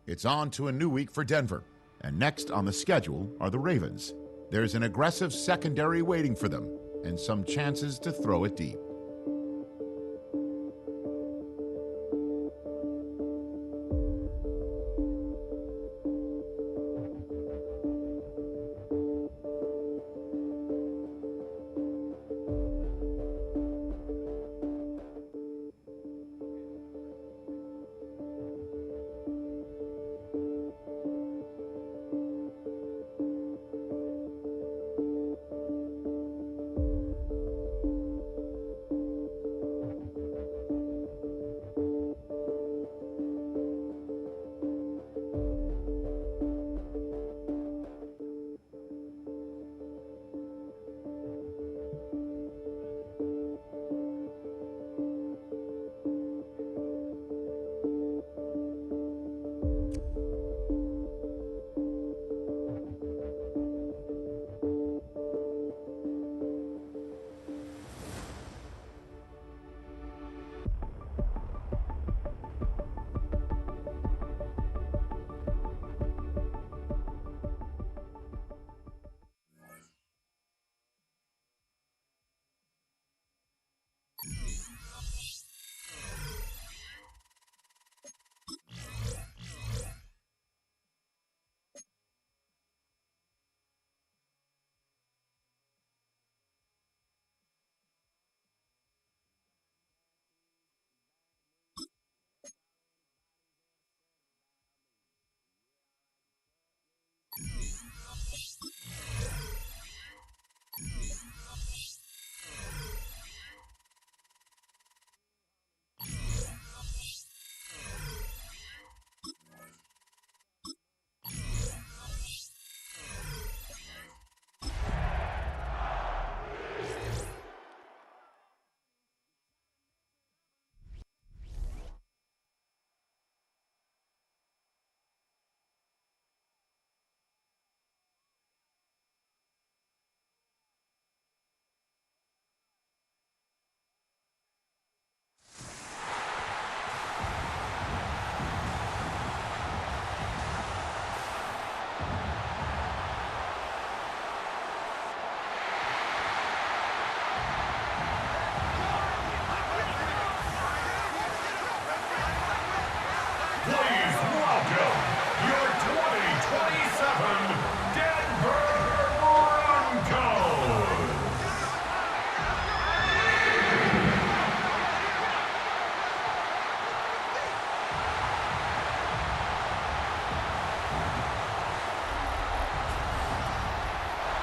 It's on to a new week for Denver, and next on the schedule are the Ravens. There's an aggressive secondary waiting for them, and some chances to throw it deep.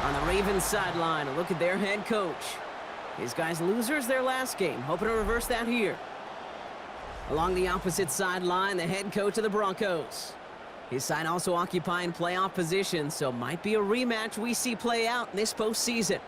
On the Ravens sideline, a look at their head coach. His guys losers their last game, hoping to reverse that here. Along the opposite sideline, the head coach of the Broncos. His side also occupying playoff position, so might be a rematch we see play out in this postseason.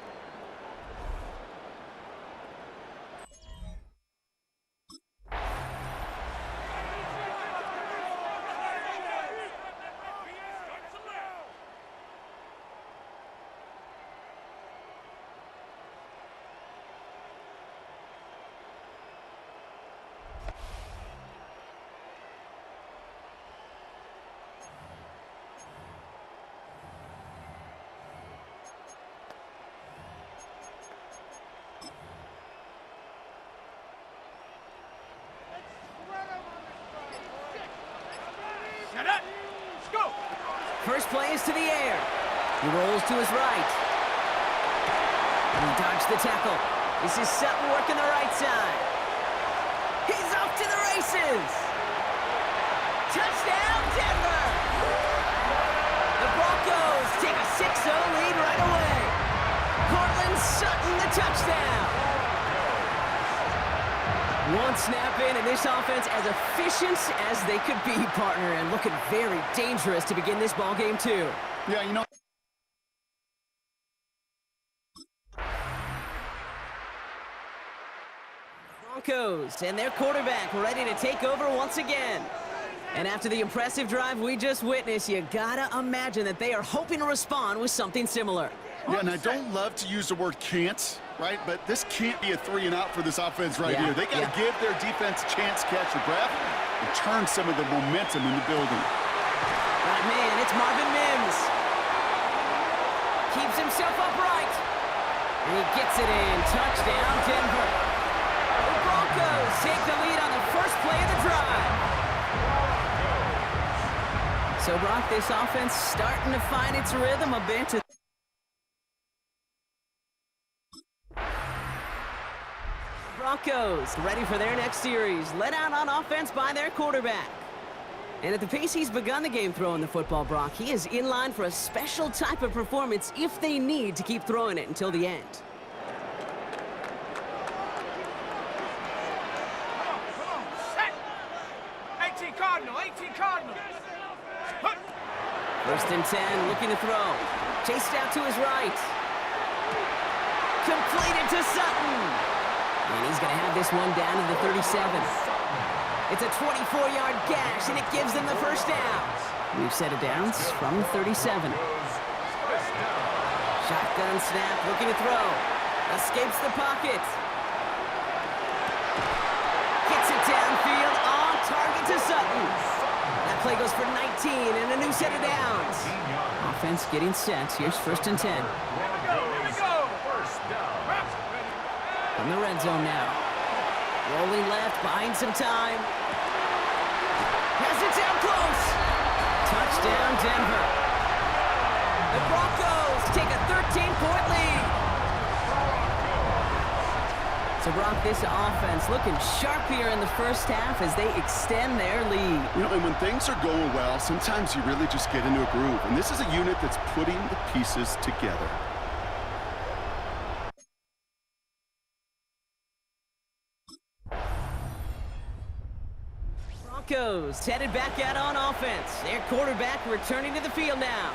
First play is to the air. He rolls to his right. And he dodged the tackle. This is Sutton working the right side. He's off to the races. Touchdown, Denver! The Broncos take a 6-0 lead right away. Cortland Sutton, the touchdown. One snap in, and this offense as efficient as they could be, partner, and looking very dangerous to begin this ball game too. Yeah, you know. Broncos and their quarterback ready to take over once again. And after the impressive drive we just witnessed, you gotta imagine that they are hoping to respond with something similar. Yeah, and I don't love to use the word can't, right? But this can't be a 3-and-out for this offense right here. They got to give their defense a chance to catch their breath and turn some of the momentum in the building. Right, man, it's Marvin Mims. Keeps himself upright. And he gets it in. Touchdown, Denver. The Broncos take the lead on the first play of the drive. So, Brock, this offense starting to find its rhythm a bit. Broncos ready for their next series. Led out on offense by their quarterback. And at the pace he's begun the game throwing the football, Brock, he is in line for a special type of performance if they need to keep throwing it until the end. Come on, set! 18 Cardinal, 18 Cardinal! First and 10, looking to throw. Chased out to his right. Completed to Sutton. And he's going to have this one down to the 37. It's a 24-yard gash, and it gives them the first down. We've set it down from 37. Shotgun snap, looking to throw. Escapes the pocket. Gets it downfield, on target to Sutton. That play goes for 19 and a new set of downs. Offense getting set. Here's first and 10. From the red zone now. Rolling left, buying some time. Has it down close. Touchdown, Denver. The Broncos take a 13-point lead. So, Brock, this offense looking sharp here in the first half as they extend their lead. You know, and when things are going well, sometimes you really just get into a groove. And this is a unit that's putting the pieces together. Broncos headed back out on offense. Their quarterback returning to the field now.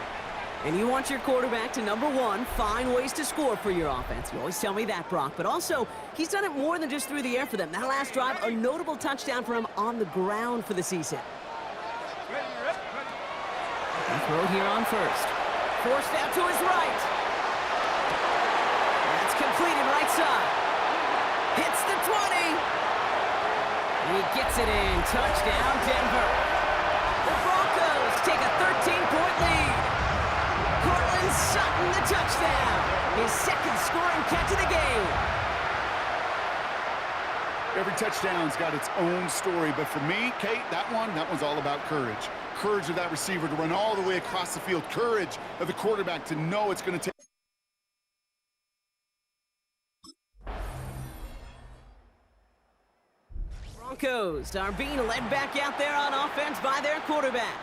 And you want your quarterback to, number one, find ways to score for your offense. You always tell me that, Brock. But also, he's done it more than just through the air for them. That last drive, a notable touchdown for him on the ground for the season. Throw here on first. Forced out to his right. That's completed right side. Hits the 20. He gets it in. Touchdown, Denver. The Broncos take a 13-point lead. Cortland Sutton, the touchdown. His second scoring catch of the game. Every touchdown's got its own story, but for me, Kate, that one's all about courage. Courage of that receiver to run all the way across the field. Courage of the quarterback to know it's going to take. Broncos are being led back out there on offense by their quarterback.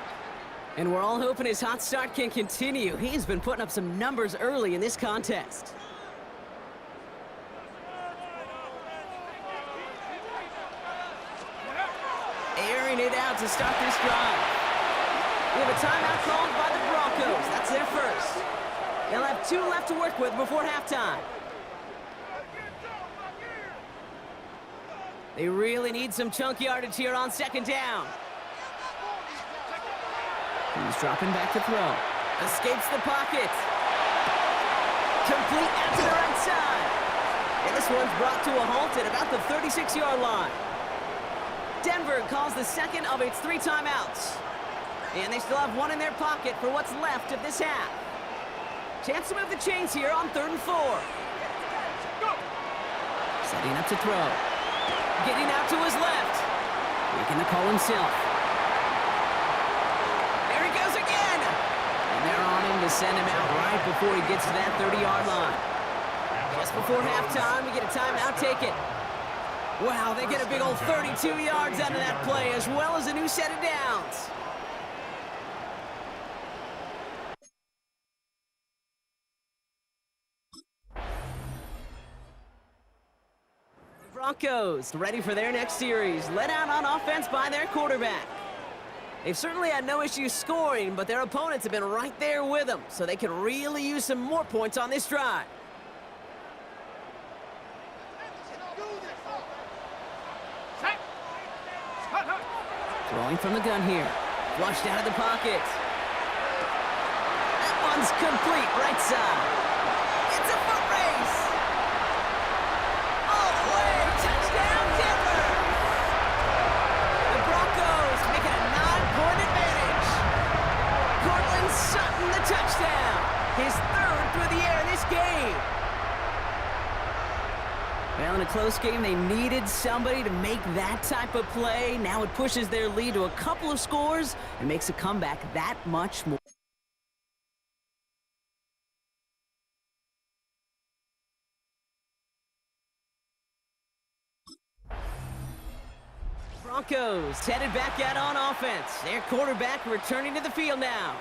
And we're all hoping his hot start can continue. He's been putting up some numbers early in this contest. Airing it out to start this drive. We have a timeout called by the Broncos. That's their first. They'll have 2 left to work with before halftime. They really need some chunk yardage here on second down. He's dropping back to throw. Escapes the pocket. Complete out to the right side. And this one's brought to a halt at about the 36-yard line. Denver calls the second of its 3 timeouts. And they still have 1 in their pocket for what's left of this half. Chance to move the chains here on 3rd and 4. Setting up to throw. Getting out to his left. Making the call himself. There he goes again. And they're on him to send him out right before he gets to that 30-yard line. Just before halftime, we get a timeout taken. Wow, they get a big old 32 yards out of that play, as well as a new set of downs. Broncos ready for their next series, led out on offense by their quarterback. They've certainly had no issues scoring, but their opponents have been right there with them, so they can really use some more points on this drive. Throwing from the gun here. Flushed out of the pocket. That one's complete, right side. It's a foot race. All the way, touchdown Denver. The Broncos make it a 9-point advantage. close game. They needed somebody to make that type of play. Now it pushes their lead to a couple of scores and makes a comeback that much more. Broncos headed back out on offense. Their quarterback returning to the field now.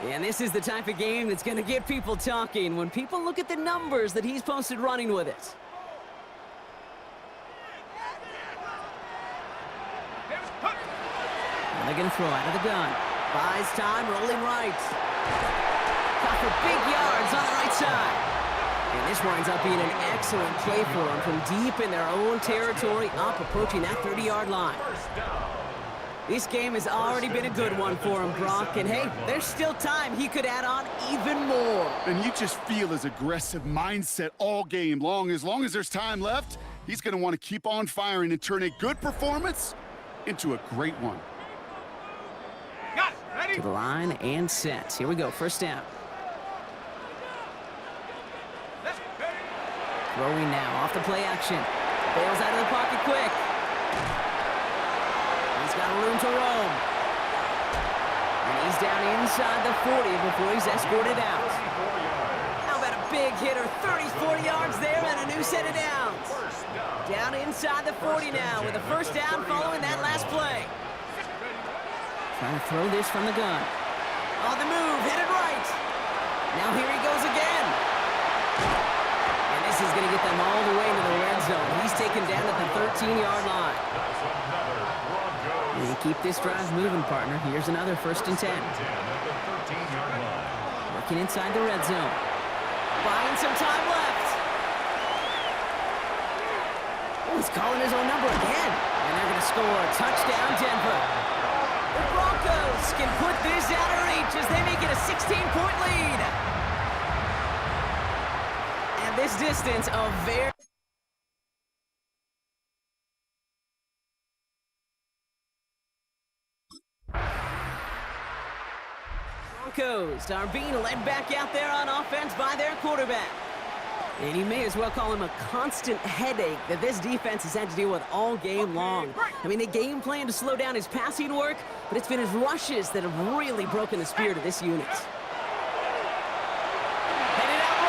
And this is the type of game that's going to get people talking when people look at the numbers that he's posted running with it. And they're going to throw out of the gun. Buys time, rolling right. Got for big yards on the right side. And this winds up being an excellent play for them from deep in their own territory, up approaching that 30-yard line. This game has already been a good one for him, Brock. And hey, there's still time. He could add on even more. And you just feel his aggressive mindset all game long. As long as there's time left, he's going to want to keep on firing and turn a good performance into a great one. Got it. Ready? To the line and set. Here we go, first down. Throwing now, off the play action. Bails out of the pocket quick. He's got room to roam. And he's down inside the 40 before he's escorted out. How about a big hitter, 30-40 yards there and a new set of downs. Down inside the 40 now with a first down following that last play. Trying to throw this from the gun. On the move, headed right. Now here he goes again. And this is going to get them all the way into the red zone. He's taken down at the 13-yard line. And keep this drive moving, partner. Here's another first and 10. Working inside the red zone. Buying some time left. Oh, he's calling his own number again. And they're going to score a touchdown, Denver. The Broncos can put this out of reach as they make it a 16-point lead. And this distance of very... Broncos are being led back out there on offense by their quarterback. And you may as well call him a constant headache that this defense has had to deal with all game long. I mean, they game plan to slow down his passing work, but it's been his rushes that have really broken the spirit of this unit. Headed out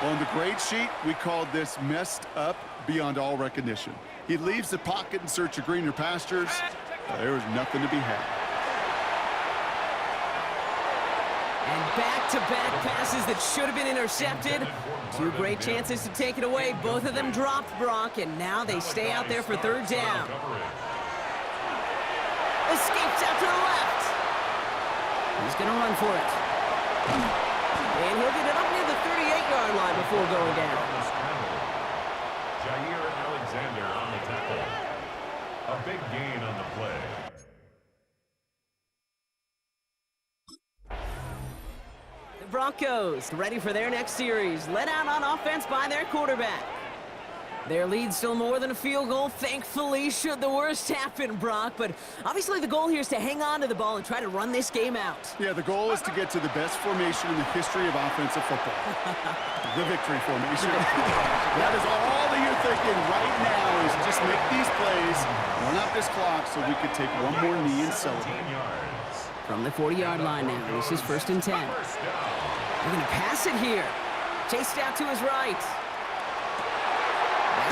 right. On the grade sheet, we called this messed up beyond all recognition. He leaves the pocket in search of greener pastures. There was nothing to be had. And back-to-back passes that should have been intercepted. Two great chances to take it away. Both of them dropped, Brock, and now they stay out there for third down. Escapes out to the left. He's going to run for it. And he'll get it up near the 38-yard line before going down. Alexander on the tackle. A big gain on the play. The Broncos ready for their next series. Led out on offense by their quarterback. Their lead still more than a field goal, thankfully, should the worst happen, Brock. But obviously the goal here is to hang on to the ball and try to run this game out. Yeah, the goal is to get to the best formation in the history of offensive football. The victory formation. That is all that you're thinking right now is just make these plays, run out this clock so we could take one more knee and celebrate. From the 40-yard line now, this is first and 10. They're going to pass it here. Chased out to his right.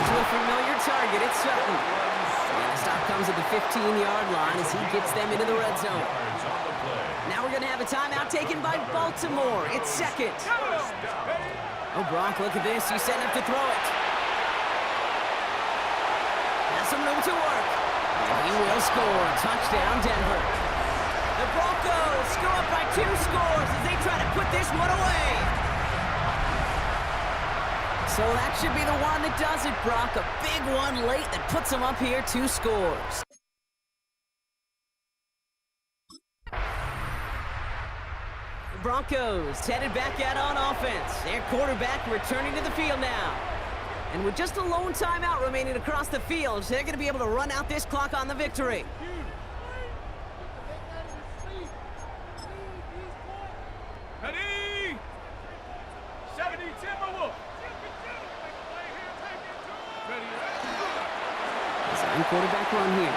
To a familiar target, it's Sutton. And the stop comes at the 15-yard line as he gets them into the red zone. Now we're going to have a timeout taken by Baltimore. It's second. Oh, Brock, look at this. He's setting up to throw it. Has some room to work. And he will score. Touchdown, Denver. The Broncos go up by 2 scores as they try to put this one away. So that should be the one that does it, Brock. A big one late that puts them up here 2 scores. The Broncos headed back out on offense. Their quarterback returning to the field now. And with just a lone timeout remaining across the field, they're going to be able to run out this clock on the victory. Ready? 70 Timberwolves. Trying quarterback run here.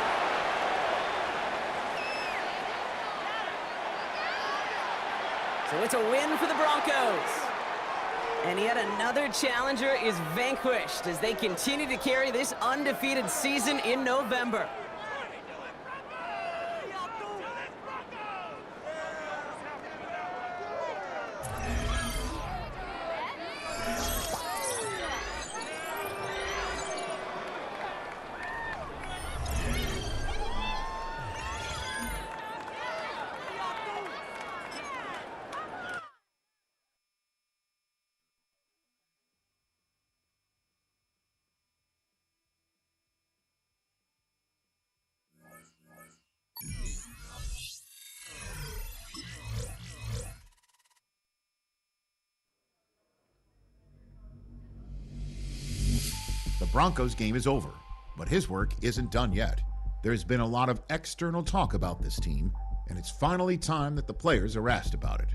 So it's a win for the Broncos. And yet another challenger is vanquished as they continue to carry this undefeated season in November. The Broncos game is over, but his work isn't done yet. There's been a lot of external talk about this team, and it's finally time that the players are asked about it.